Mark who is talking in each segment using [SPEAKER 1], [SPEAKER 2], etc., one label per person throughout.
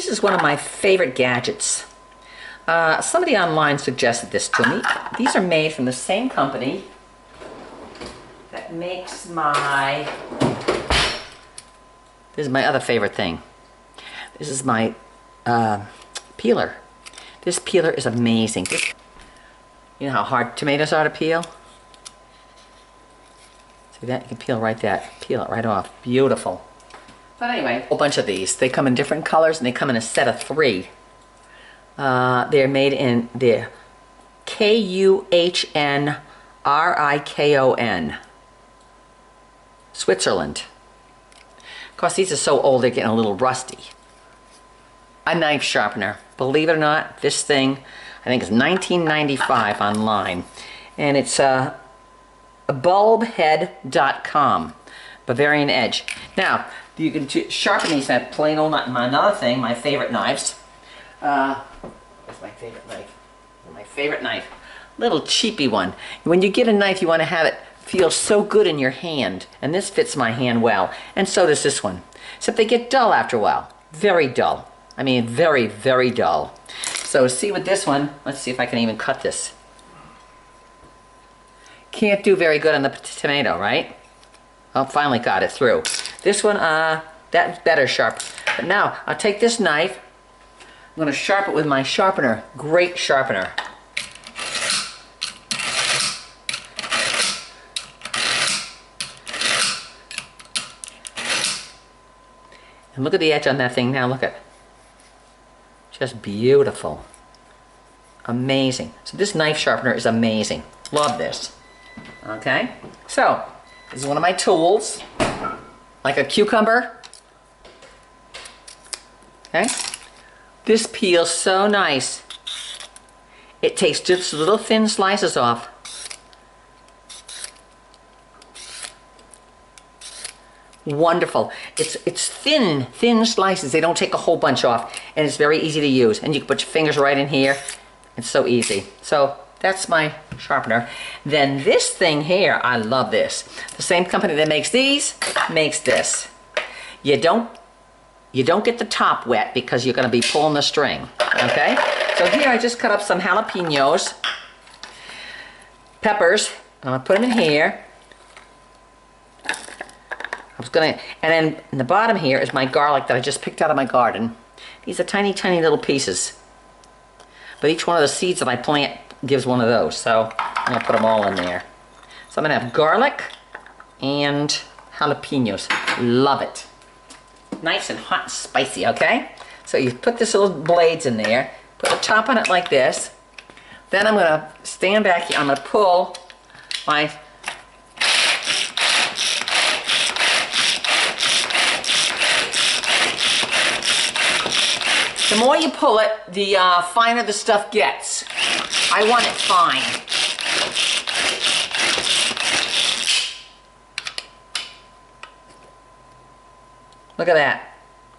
[SPEAKER 1] This is one of my favorite gadgets. Somebody online suggested this to me. These are made from the same company that makes my... This is my other favorite thing. This is my peeler. This peeler is amazing. You know how hard tomatoes are to peel? See that? You can peel it right off. Beautiful. But anyway, a whole bunch of these. They come in different colors and they come in a set of 3. They're made in the Kuhnrikon, Switzerland. Of course, these are so old they're getting a little rusty. A knife sharpener. Believe it or not, this thing, I think it's $19.95 online. And it's bulbhead.com, Bavarian Edge. Now, you can sharpen these at plain old knife. Another thing, my favorite knives. What's my favorite knife? My favorite knife. Little cheapy one. When you get a knife, you want to have it feel so good in your hand. And this fits my hand well. And so does this one. Except they get dull after a while. Very dull. I mean, very, very dull. So see with this one, let's see if I can even cut this. Can't do very good on the tomato, right? Oh, finally got it through. This one, that's better sharp. But now, I'll take this knife. I'm going to sharpen it with my sharpener. Great sharpener. And look at the edge on that thing now. Look at it. Just beautiful. Amazing. So this knife sharpener is amazing. Love this. Okay. So, this is one of my tools. Like a cucumber. Okay. This peels so nice. It takes just little thin slices off. Wonderful. It's thin slices. They don't take a whole bunch off, and it's very easy to use. And you can put your fingers right in here. It's so easy. So that's my sharpener. Then this thing here, I love this. The same company that makes these makes this. You don't get the top wet because you're going to be pulling the string. Okay. So here I just cut up some jalapenos, peppers. I'm gonna put them in here. And then in the bottom here is my garlic that I just picked out of my garden. These are tiny, tiny little pieces. But each one of the seeds that I plant gives one of those. So I'm going to put them all in there. So I'm going to have garlic and jalapenos. Love it. Nice and hot and spicy, okay? So you put this little blades in there. Put the top on it like this. Then I'm going to stand back here. I'm going to pull my... The more you pull it, the finer the stuff gets. I want it fine. Look at that.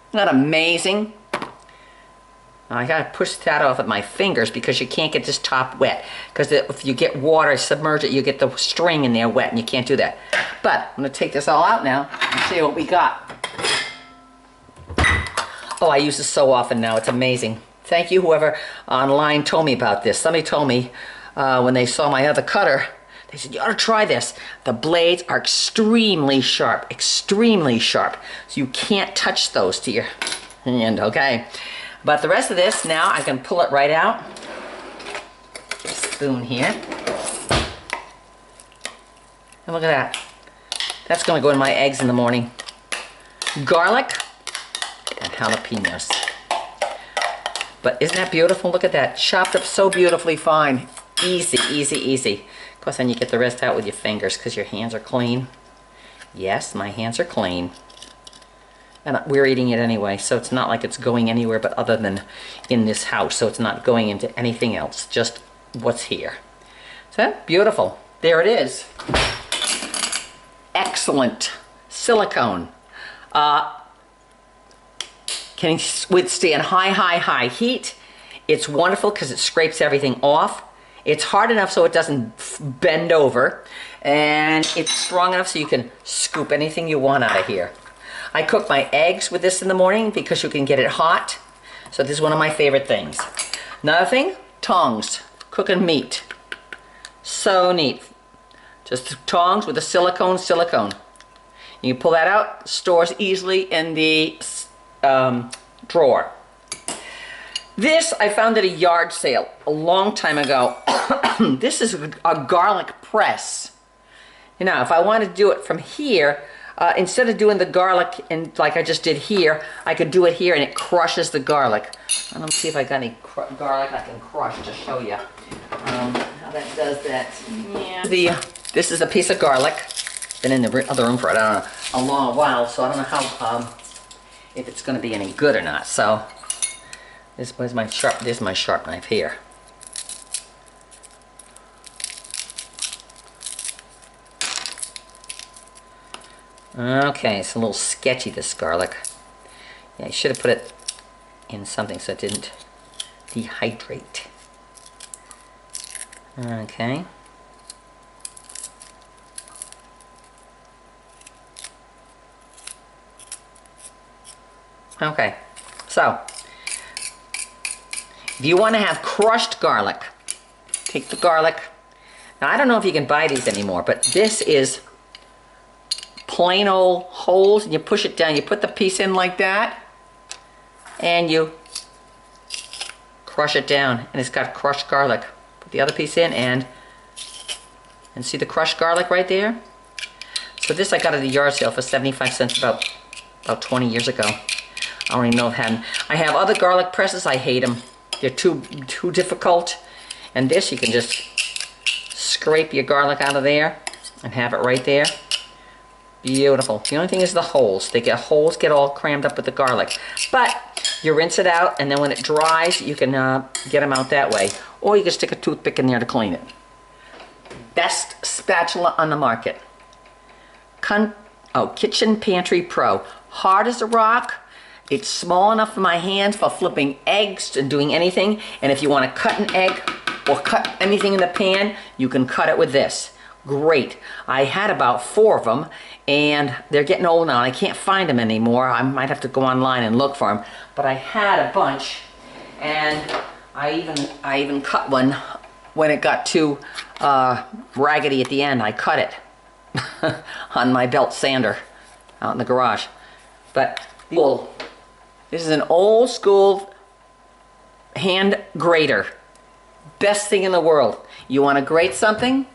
[SPEAKER 1] Isn't that amazing? I gotta push that off with my fingers because you can't get this top wet. Because if you get water, submerge it, you get the string in there wet and you can't do that. But I'm gonna take this all out now and see what we got. Oh, I use this so often now. It's amazing. Thank you, whoever online told me about this. Somebody told me when they saw my other cutter, they said, you ought to try this. The blades are extremely sharp, so you can't touch those to your hand, okay? But the rest of this, now I can pull it right out. Spoon here. And look at that. That's gonna go in my eggs in the morning. Garlic and jalapenos. But isn't that beautiful? Look at that. Chopped up so beautifully fine. Easy, easy, easy. Of course, then you get the rest out with your fingers because your hands are clean. Yes, my hands are clean. And we're eating it anyway, so it's not like it's going anywhere but other than in this house. So it's not going into anything else, just what's here. So, beautiful. There it is. Excellent. Silicone. Can withstand high heat. It's wonderful because it scrapes everything off. It's hard enough so it doesn't bend over. And it's strong enough so you can scoop anything you want out of here. I cook my eggs with this in the morning because you can get it hot. So this is one of my favorite things. Another thing, tongs, cooking meat. So neat. Just tongs with a silicone. You can pull that out, stores easily in the drawer. This I found at a yard sale a long time ago. This is a garlic press. You know, if I want to do it from here, instead of doing the garlic like I just did here, I could do it here and it crushes the garlic. Let me see if I got any garlic I can crush to show you how that does that. Yeah. This is a piece of garlic. Been in the other room for, I don't know, a long while, so I don't know how, if it's going to be any good or not. So this is my sharp knife here. Okay, it's a little sketchy, this garlic. Yeah, I should have put it in something so it didn't dehydrate. Okay. Okay, so if you want to have crushed garlic, take the garlic. Now I don't know if you can buy these anymore, but this is plain old holes, and you push it down. You put the piece in like that, and you crush it down, and it's got crushed garlic. Put the other piece in, and see the crushed garlic right there? So this I got at a yard sale for 75 cents about 20 years ago. I don't even know if I have other garlic presses. I hate them. They're too difficult. And this, you can just scrape your garlic out of there and have it right there. Beautiful. The only thing is the holes. Holes get all crammed up with the garlic. But you rinse it out, and then when it dries, you can get them out that way. Or you can stick a toothpick in there to clean it. Best spatula on the market. Kitchen Pantry Pro. Hard as a rock. It's small enough for my hands for flipping eggs and doing anything. And if you want to cut an egg or cut anything in the pan, you can cut it with this. Great. I had about 4 of them, and they're getting old now. I can't find them anymore. I might have to go online and look for them. But I had a bunch, and I even cut one when it got too raggedy at the end. I cut it on my belt sander out in the garage. But this is an old school hand grater. Best thing in the world. You want to grate something?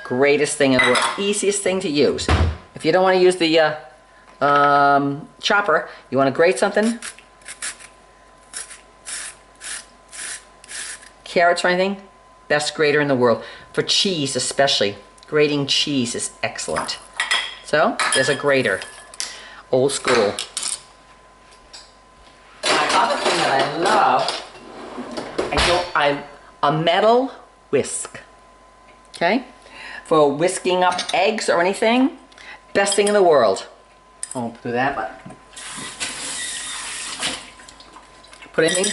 [SPEAKER 1] Greatest thing in the world. Easiest thing to use. If you don't want to use the chopper, you want to grate something? Carrots or anything? Best grater in the world. For cheese especially. Grating cheese is excellent. So, there's a grater. Old school. Other thing that I love, a metal whisk. Okay? For whisking up eggs or anything, best thing in the world. I won't do that, but put it in.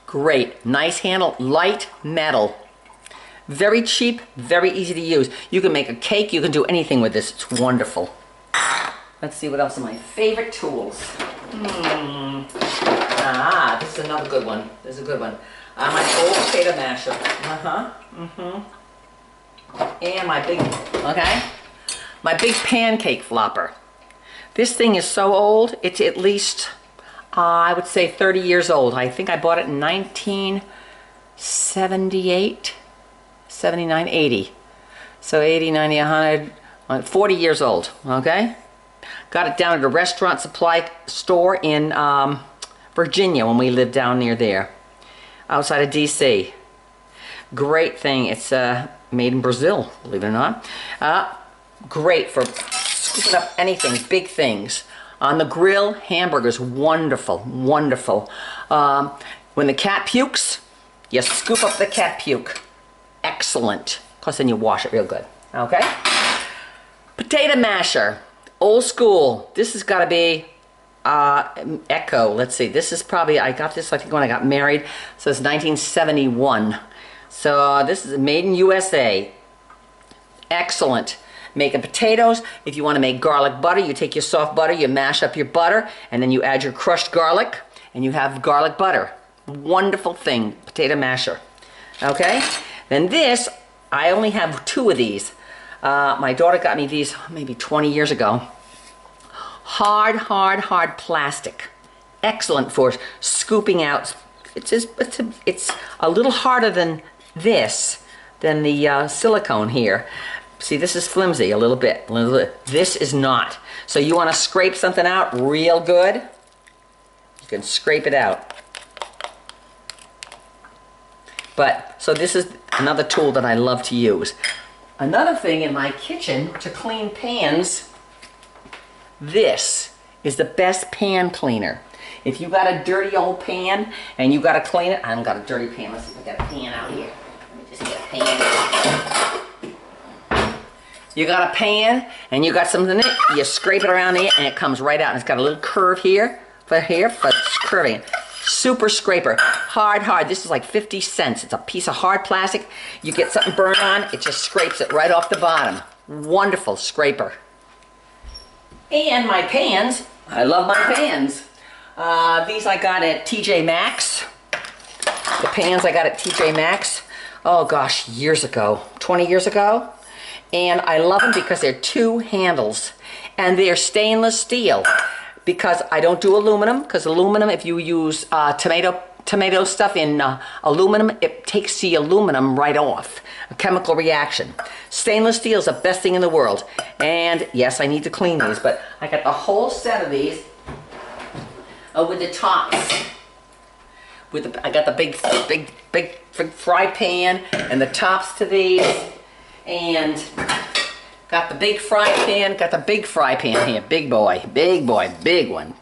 [SPEAKER 1] Great. Nice handle, light metal. Very cheap, very easy to use. You can make a cake, you can do anything with this. It's wonderful. Let's see what else are my favorite tools. This is another good one. This is a good one. My old potato masher. And my big pancake flopper. This thing is so old, it's at least, I would say 30 years old. I think I bought it in 1978, 79, 80. So 80, 90, 100, 40 years old, okay? Got it down at a restaurant supply store in Virginia when we lived down near there, outside of DC. Great thing. It's made in Brazil, believe it or not. Great for scooping up anything, big things. On the grill, hamburgers, wonderful, wonderful. When the cat pukes, you scoop up the cat puke. Excellent. Of course, then you wash it real good. Okay? Potato masher. Old school. This has got to be Echo. Let's see. This is probably, I got this I think when I got married. So it's 1971. So this is made in USA. Excellent. Making potatoes. If you want to make garlic butter, you take your soft butter, you mash up your butter, and then you add your crushed garlic, and you have garlic butter. Wonderful thing, potato masher. Okay? Then this, I only have 2 of these. My daughter got me these maybe 20 years ago. Hard plastic. Excellent for scooping out. It's a little harder than this, than the silicone here. See, this is flimsy a little bit. This is not. So you want to scrape something out real good, you can scrape it out. But, so this is another tool that I love to use. Another thing in my kitchen to clean pans, this is the best pan cleaner. If you got a dirty old pan and you got to clean it, I haven't got a dirty pan. Let's see if I got a pan out here. Let me just get a pan. You got a pan and you got something in it, you scrape it around it and it comes right out. And it's got a little curve here for curving. Super scraper. Hard. This is like 50 cents. It's a piece of hard plastic. You get something burned on, it just scrapes it right off the bottom. Wonderful scraper. And my pans. I love my pans. These I got at TJ Maxx. The pans I got at TJ Maxx. Oh gosh, years ago. 20 years ago. And I love them because they're 2 handles. And they're stainless steel. Because I don't do aluminum. Because aluminum, if you use tomato stuff in aluminum, it takes the aluminum right off. A chemical reaction. Stainless steel is the best thing in the world. And yes, I need to clean these. But I got the whole set of these. With the tops. I got the big fry pan and the tops to these. And got the big fry pan, here, big boy, big one.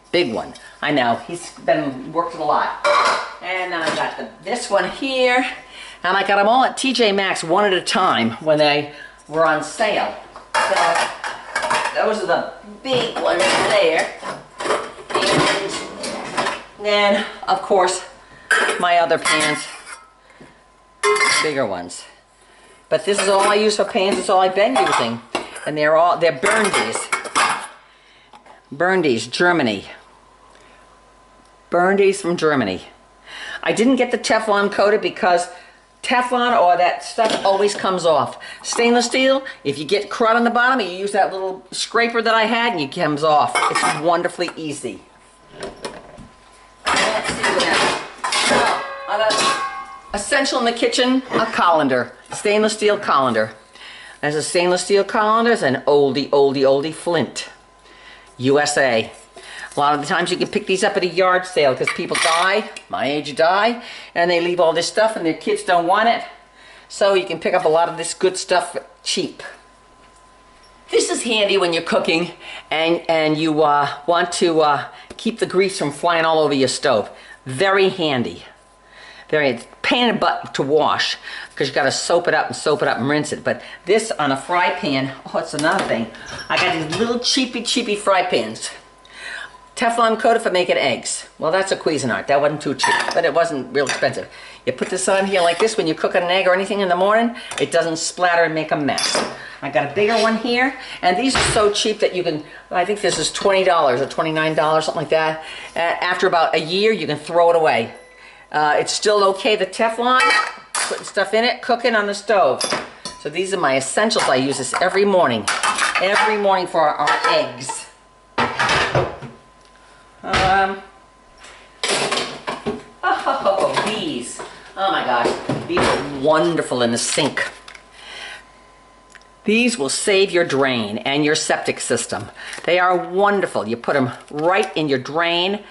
[SPEAKER 1] I know, he's been working a lot. And I got this one here, and I got them all at TJ Maxx one at a time when they were on sale. So those are the big ones there. And then, of course, my other pans, bigger ones. But this is all I use for pans, it's all I've been using. And they're Burndies. Burndies, Germany. Burndies from Germany. I didn't get the Teflon coated because Teflon or that stuff always comes off. Stainless steel, if you get crud on the bottom, you use that little scraper that I had and it comes off. It's wonderfully easy. Let's see what else. I got essential in the kitchen, a colander. Stainless steel colander. There's a stainless steel colander. It's an oldie Flint. USA. A lot of the times you can pick these up at a yard sale because people die, my age die, and they leave all this stuff and their kids don't want it. So you can pick up a lot of this good stuff cheap. This is handy when you're cooking and you want to keep the grease from flying all over your stove. Very handy. Very pain in the butt to wash because you got to soap it up and rinse it. But this on a fry pan, oh, it's another thing. I got these little cheapy fry pans. Teflon coated for making eggs. Well, that's a Cuisinart. That wasn't too cheap, but it wasn't real expensive. You put this on here like this when you cook an egg or anything in the morning, it doesn't splatter and make a mess. I got a bigger one here, and these are so cheap that you can, I think this is $20 or $29, something like that. After about a year, you can throw it away. It's still okay, the Teflon, putting stuff in it, cooking on the stove. So these are my essentials. I use this every morning for our eggs. These. Oh my gosh, these are wonderful in the sink. These will save your drain and your septic system. They are wonderful. You put them right in your drain,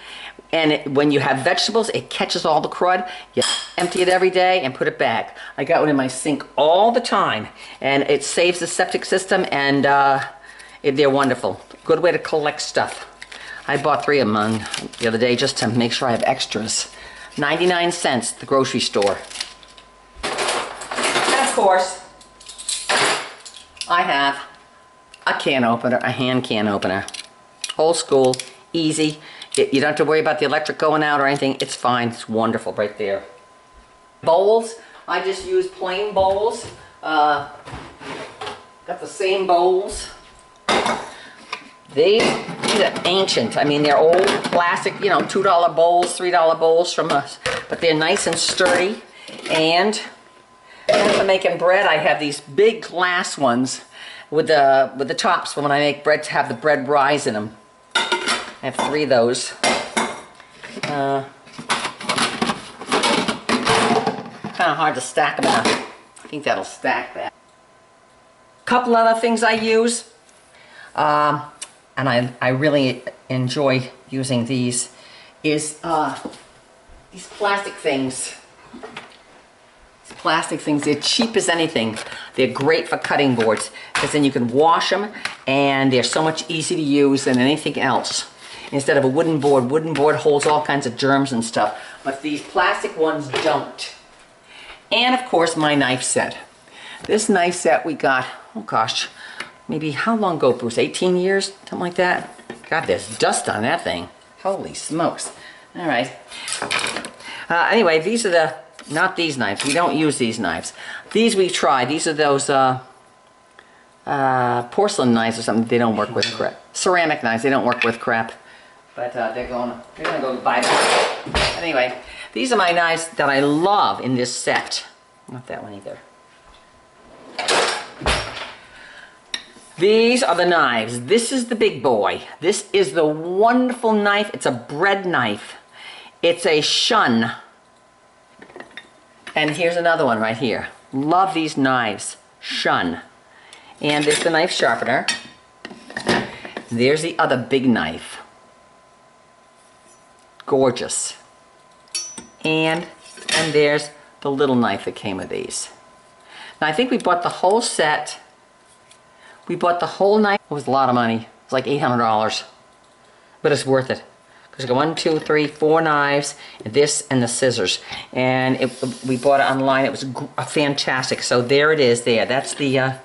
[SPEAKER 1] and when you have vegetables, it catches all the crud. You empty it every day and put it back. I got one in my sink all the time, and it saves the septic system, and they're wonderful. Good way to collect stuff. I bought 3 of them the other day just to make sure I have extras. 99 cents at the grocery store. And of course, I have a can opener, a hand can opener. Old school, easy. You don't have to worry about the electric going out or anything. It's fine. It's wonderful right there. Bowls. I just use plain bowls. Got the same bowls. These These are ancient. I mean, they're old plastic, you know, $2 bowls, $3 bowls from us, but they're nice and sturdy. And for making bread, I have these big glass ones with the tops for when I make bread to have the bread rise in them. I have 3 of those. Kind of hard to stack them in. I think that'll stack that. Couple other things I use, and I really enjoy using these, is these plastic things. These plastic things, they're cheap as anything. They're great for cutting boards, because then you can wash them, and they're so much easier to use than anything else. Instead of a wooden board holds all kinds of germs and stuff, but these plastic ones don't. And of course, my knife set. This knife set we got, oh gosh, maybe how long ago, Bruce? 18 years? Something like that? God, there's dust on that thing. Holy smokes. All right. Anyway, these are not these knives. We don't use these knives. These we try. These are those porcelain knives or something. They don't work with crap. Ceramic knives. They don't work with crap. But they're gonna go buy them. Anyway, these are my knives that I love in this set. Not that one either. These are the knives. This is the big boy. This is the wonderful knife. It's a bread knife. It's a shun. And here's another one right here. Love these knives. Shun. And there's the knife sharpener. There's the other big knife. Gorgeous. And there's the little knife that came with these. Now I think we bought the whole set. We bought the whole knife. It was a lot of money. It was like $800. But it's worth it. Because you got 1, 2, 3, 4 knives, and this and the scissors. And we bought it online. It was fantastic. So there it is there. That's the